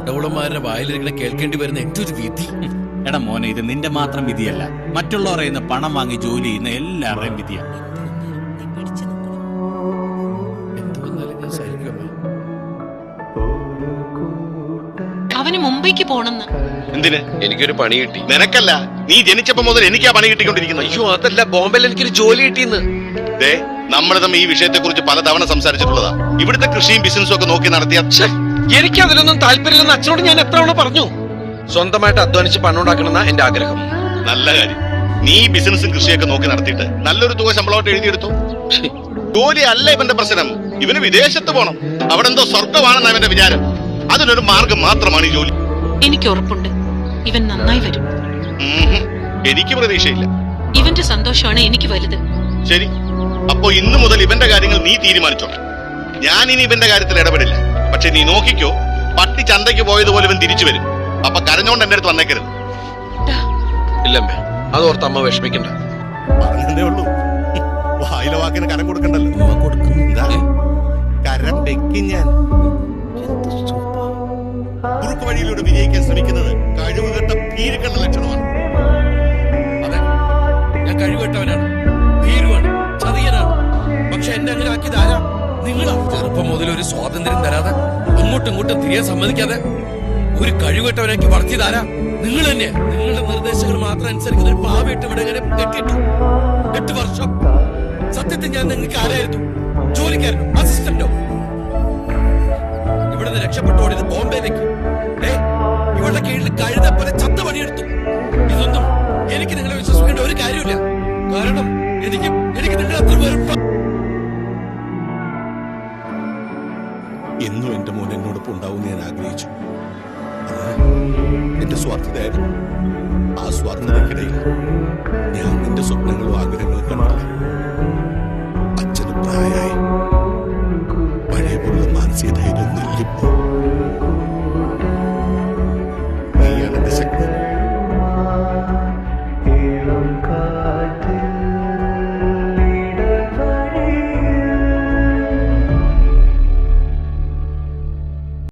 കണ്ടവളന്മാരുടെ വായിലിരിക്കണ കേൾക്കേണ്ടി വരുന്ന എന്റെ ഒരു വിധി. എടാ മോനെ, ഇത് നിന്റെ മാത്രം വിധിയല്ല, മറ്റുള്ളവരെ ഇന്ന് പണം വാങ്ങി ജോലി ചെയ്യുന്ന എല്ലാവരുടെയും വിധിയാണ്. അവന് മുംബൈക്ക് പോണെന്ന്. എന്തിന്? എനിക്കൊരു പണി കിട്ടി. നിനക്കല്ല, നീ ജനിച്ചപ്പോ മുതൽ എനിക്കാ പണി കിട്ടിക്കൊണ്ടിരിക്കുന്നത്. അയ്യോ അതല്ല, ബോംബെയിൽ എനിക്കൊരു ജോലി കിട്ടിയെന്ന്. ദേ, നമ്മൾ തമ്മിൽ ഈ വിഷയത്തെ കുറിച്ച് പലതവണ സംസാരിച്ചിട്ടുള്ളതാ. ഇവിടുത്തെ കൃഷിയും ബിസിനസ്സും ഒക്കെ നോക്കി നടത്തിയ എനിക്ക് അതിലൊന്നും താല്പര്യമില്ലെന്ന് അച്ഛനോട് ഞാൻ എത്ര തവണ പറഞ്ഞു. സ്വന്തമായിട്ട് അധ്വാനിച്ച് പണം ഉണ്ടാക്കണമെന്നാ എന്റെ ആഗ്രഹം. നല്ല കാര്യം. നീ ബിസിനസ്സും കൃഷിയൊക്കെ നോക്കി നടത്തിയിട്ട് നല്ലൊരു തുക ശമ്പളമായിട്ട് എഴുതിയെടുത്തു. ജോലി അല്ല ഇവന്റെ പ്രശ്നം, ഇവന് വിദേശത്ത് പോണം. അവിടെ എന്തോ സ്വർഗമാണെന്ന് അവന്റെ വിചാരം. അതിനൊരു മാർഗം മാത്രമാണ് ഈ ജോലി. എനിക്ക് ഉറപ്പുണ്ട് ഇവൻ നന്നായി വരും. എനിക്ക് പ്രതീക്ഷയില്ല. ഇവന്റെ സന്തോഷമാണ് എനിക്ക് വലുത്. ശരി, അപ്പോ ഇന്നു മുതൽ ഇവന്റെ കാര്യങ്ങൾ നീ തീരുമാനിച്ചോ. ഞാൻ ഇനി ഇവന്റെ കാര്യത്തിൽ ഇടപെടില്ല. പക്ഷെ നീ നോക്കിക്കോ, പട്ടി ചന്തയ്ക്ക് പോയതുപോലെ ഇവൻ തിരിച്ചു വരും. അപ്പൊ കരഞ്ഞോണ്ട് എന്റെ അടുത്ത് വന്നേക്കരുത്. ഇല്ലമ്മേ, അതോർത്ത് അമ്മ വിഷമിക്കണ്ട. പറഞ്ഞതേ ഉള്ളൂ, വായിലെ വാക്കിന് കരം കൊടുക്കണ്ടല്ലോ. കരം വെക്കും ഞാൻ. കുറുക്ക് വഴിയിലൂടെ വിജയിക്കാൻ ശ്രമിക്കുന്നത് കഴിവുകെട്ട ഭീരുക്കളുടെ ലക്ഷണമാണ്. അതെ, ഞാൻ കഴിവുകെട്ടവനാണ്, ഭീരുവാണ്, ചതിയനാണ്. പക്ഷെ എന്നെ അങ്ങനെ ആക്കിയത് ആരാ? നിങ്ങളാ. ചെറുപ്പം മുതൽ ഒരു സ്വാതന്ത്ര്യം തരാതെ, അങ്ങോട്ടും ഇങ്ങോട്ടും തിരികെ സമ്മതിക്കാതെ ഒരു കഴിവുകെട്ടവനാക്കി വളർത്തിയതാരാ? നിങ്ങൾ തന്നെയാ. നിങ്ങളുടെ നിർദ്ദേശങ്ങൾ മാത്രം അനുസരിക്കുന്ന ഒരു പാവയിട്ട് ഇവിടെ ഇങ്ങനെ കെട്ടിട്ടു 8 വർഷം. സത്യത്തിൽ ഞാൻ നിങ്ങൾക്ക് ആരായിരുന്നു? ജോലിക്കാരനോ, അസിസ്റ്റന്റോ? ഇവിടുന്ന് രക്ഷപ്പെട്ടോടിയത് ബോംബെയിലേക്ക്. ഇവളുടെ കീഴിൽ കഴുത പോലെ ചത്ത പണിയെടുത്തു. ഇതൊന്നും എനിക്ക് നിങ്ങളെ വിശ്വസിക്കേണ്ട ഒരു കാര്യമില്ല. കാരണം എനിക്ക് നിങ്ങളെ അത്ര വെറുപ്പ. എന്നും എന്റെ മോൻ എന്നോടൊപ്പം ഉണ്ടാവും ഞാൻ ആഗ്രഹിച്ചു. എന്റെ സ്വാർത്ഥതയായിരുന്നു. ആ സ്വാർത്ഥതയ്ക്കിടയിൽ